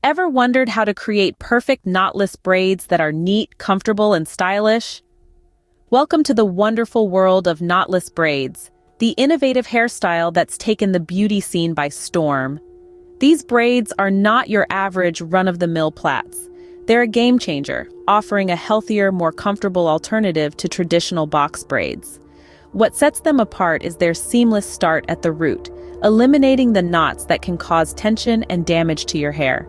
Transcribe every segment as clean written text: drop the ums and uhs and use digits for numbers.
Ever wondered how to create perfect knotless braids that are neat, comfortable, and stylish? Welcome to the wonderful world of knotless braids, the innovative hairstyle that's taken the beauty scene by storm. These braids are not your average run-of-the-mill plaits. They're a game changer, offering a healthier, more comfortable alternative to traditional box braids. What sets them apart is their seamless start at the root, eliminating the knots that can cause tension and damage to your hair.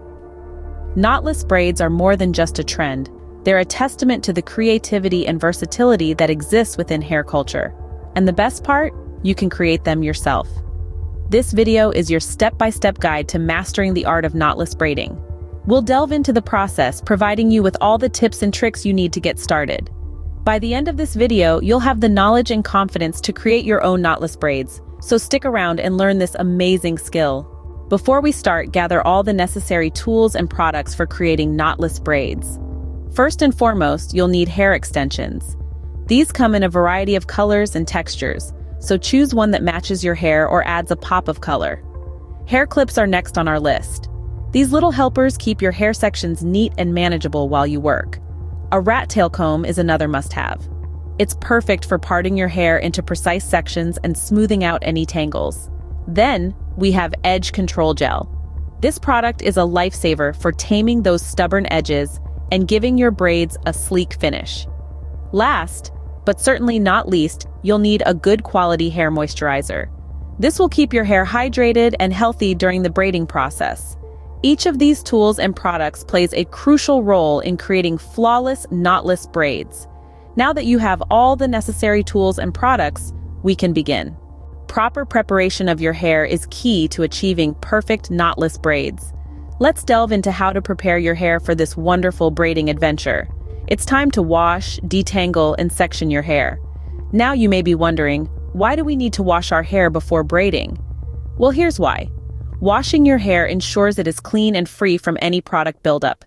Knotless braids are more than just a trend. They're a testament to the creativity and versatility that exists within hair culture. And the best part? You can create them yourself. This video is your step-by-step guide to mastering the art of knotless braiding. We'll delve into the process, providing you with all the tips and tricks you need to get started. By the end of this video, you'll have the knowledge and confidence to create your own knotless braids, so stick around and learn this amazing skill. Before we start, gather all the necessary tools and products for creating knotless braids. First and foremost, you'll need hair extensions. These come in a variety of colors and textures, so choose one that matches your hair or adds a pop of color. Hair clips are next on our list. These little helpers keep your hair sections neat and manageable while you work. A rat tail comb is another must-have. It's perfect for parting your hair into precise sections and smoothing out any tangles. Then, we have Edge Control Gel. This product is a lifesaver for taming those stubborn edges and giving your braids a sleek finish. Last, but certainly not least, you'll need a good quality hair moisturizer. This will keep your hair hydrated and healthy during the braiding process. Each of these tools and products plays a crucial role in creating flawless, knotless braids. Now that you have all the necessary tools and products, we can begin. Proper preparation of your hair is key to achieving perfect knotless braids. Let's delve into how to prepare your hair for this wonderful braiding adventure. It's time to wash, detangle, and section your hair. Now you may be wondering, why do we need to wash our hair before braiding? Well, here's why. Washing your hair ensures it is clean and free from any product buildup.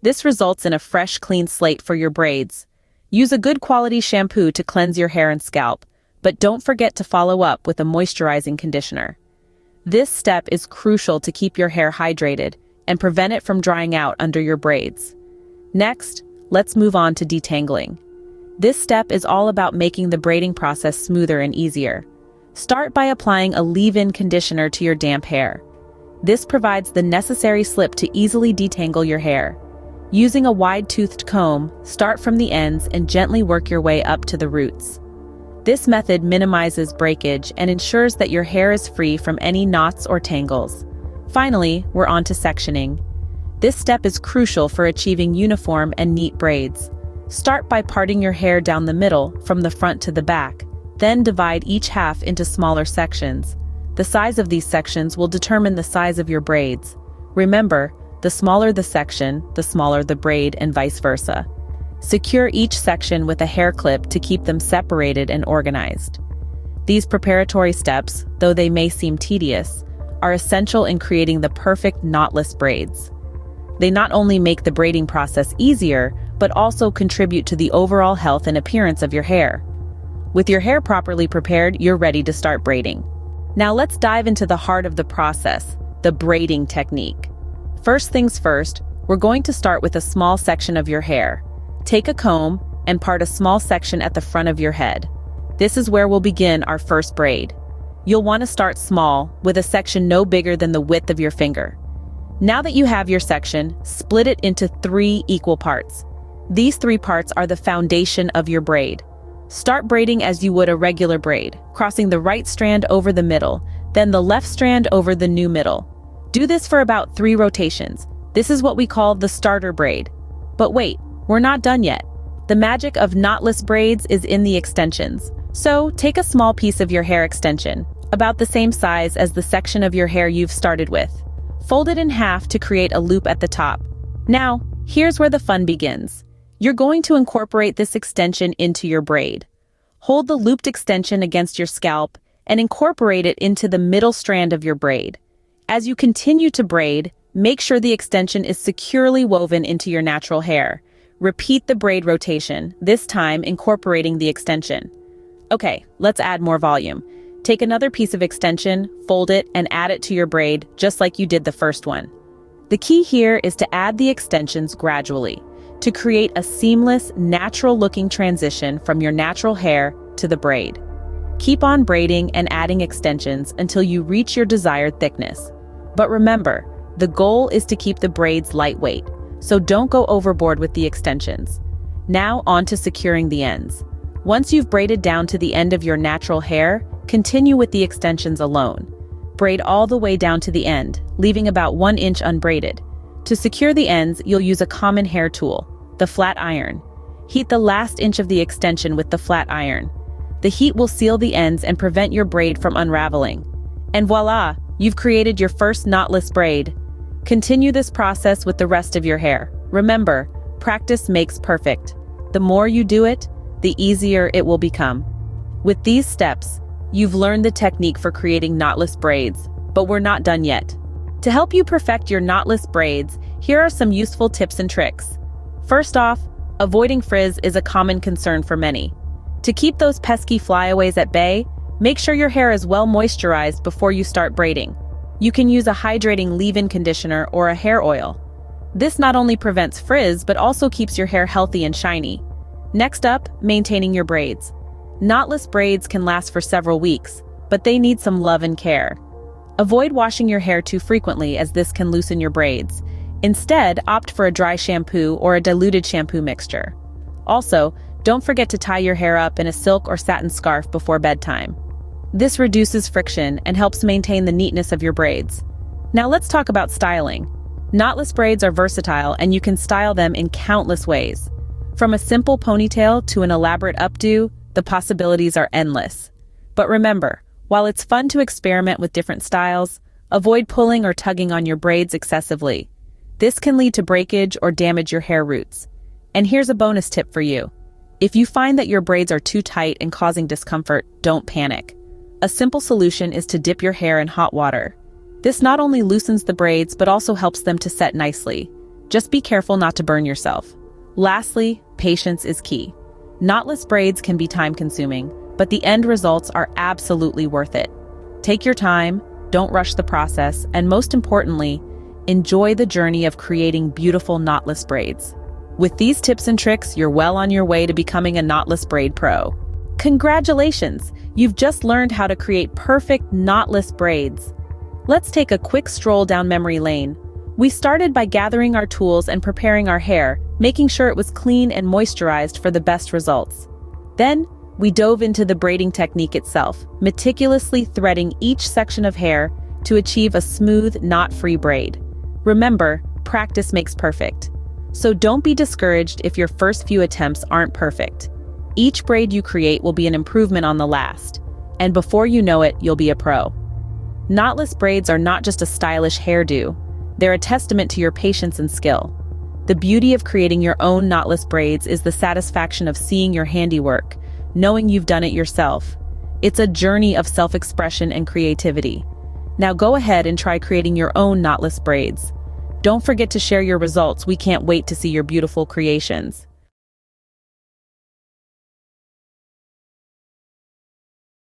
This results in a fresh, clean slate for your braids. Use a good quality shampoo to cleanse your hair and scalp, but don't forget to follow up with a moisturizing conditioner. This step is crucial to keep your hair hydrated and prevent it from drying out under your braids. Next, let's move on to detangling. This step is all about making the braiding process smoother and easier. Start by applying a leave-in conditioner to your damp hair. This provides the necessary slip to easily detangle your hair. Using a wide-toothed comb, start from the ends and gently work your way up to the roots. This method minimizes breakage and ensures that your hair is free from any knots or tangles. Finally, we're on to sectioning. This step is crucial for achieving uniform and neat braids. Start by parting your hair down the middle, from the front to the back. Then divide each half into smaller sections. The size of these sections will determine the size of your braids. Remember, the smaller the section, the smaller the braid, and vice versa. Secure each section with a hair clip to keep them separated and organized. These preparatory steps, though they may seem tedious, are essential in creating the perfect knotless braids. They not only make the braiding process easier, but also contribute to the overall health and appearance of your hair. With your hair properly prepared, you're ready to start braiding. Now let's dive into the heart of the process, the braiding technique. First things first, we're going to start with a small section of your hair. Take a comb and part a small section at the front of your head. This is where we'll begin our first braid. You'll want to start small, with a section no bigger than the width of your finger. Now that you have your section, split it into 3 equal parts. These 3 parts are the foundation of your braid. Start braiding as you would a regular braid, crossing the right strand over the middle, then the left strand over the new middle. Do this for about 3 rotations. This is what we call the starter braid. But wait, we're not done yet. The magic of knotless braids is in the extensions. So, take a small piece of your hair extension, about the same size as the section of your hair you've started with. Fold it in half to create a loop at the top. Now, here's where the fun begins. You're going to incorporate this extension into your braid. Hold the looped extension against your scalp and incorporate it into the middle strand of your braid. As you continue to braid, make sure the extension is securely woven into your natural hair. Repeat the braid rotation, this time incorporating the extension. Okay, let's add more volume. Take another piece of extension, fold it, and add it to your braid just like you did the first one. The key here is to add the extensions gradually, to create a seamless, natural-looking transition from your natural hair to the braid. Keep on braiding and adding extensions until you reach your desired thickness. But remember, the goal is to keep the braids lightweight, so don't go overboard with the extensions. Now on to securing the ends. Once you've braided down to the end of your natural hair, continue with the extensions alone. Braid all the way down to the end, leaving about 1 inch unbraided. To secure the ends, you'll use a common hair tool, the flat iron. Heat the last inch of the extension with the flat iron. The heat will seal the ends and prevent your braid from unraveling. And voila, you've created your first knotless braid. Continue this process with the rest of your hair. Remember, practice makes perfect. The more you do it, the easier it will become. With these steps, you've learned the technique for creating knotless braids, but we're not done yet. To help you perfect your knotless braids, here are some useful tips and tricks. First off, avoiding frizz is a common concern for many. To keep those pesky flyaways at bay, make sure your hair is well moisturized before you start braiding. You can use a hydrating leave-in conditioner or a hair oil. This not only prevents frizz, but also keeps your hair healthy and shiny. Next up, maintaining your braids. Knotless braids can last for several weeks, but they need some love and care. Avoid washing your hair too frequently, as this can loosen your braids. Instead, opt for a dry shampoo or a diluted shampoo mixture. Also, don't forget to tie your hair up in a silk or satin scarf before bedtime. This reduces friction and helps maintain the neatness of your braids. Now let's talk about styling. Knotless braids are versatile, and you can style them in countless ways. From a simple ponytail to an elaborate updo, the possibilities are endless. But remember, while it's fun to experiment with different styles, avoid pulling or tugging on your braids excessively. This can lead to breakage or damage your hair roots. And here's a bonus tip for you. If you find that your braids are too tight and causing discomfort, don't panic. A simple solution is to dip your hair in hot water. This not only loosens the braids, but also helps them to set nicely. Just be careful not to burn yourself. Lastly, patience is key. Knotless braids can be time-consuming, but the end results are absolutely worth it. Take your time, don't rush the process, and most importantly, enjoy the journey of creating beautiful knotless braids. With these tips and tricks, you're well on your way to becoming a knotless braid pro. Congratulations! You've just learned how to create perfect knotless braids. Let's take a quick stroll down memory lane. We started by gathering our tools and preparing our hair, making sure it was clean and moisturized for the best results. Then, we dove into the braiding technique itself, meticulously threading each section of hair to achieve a smooth, knot-free braid. Remember, practice makes perfect. So don't be discouraged if your first few attempts aren't perfect. Each braid you create will be an improvement on the last, and before you know it, you'll be a pro. Knotless braids are not just a stylish hairdo, they're a testament to your patience and skill. The beauty of creating your own knotless braids is the satisfaction of seeing your handiwork, knowing you've done it yourself. It's a journey of self-expression and creativity. Now go ahead and try creating your own knotless braids. Don't forget to share your results. We can't wait to see your beautiful creations.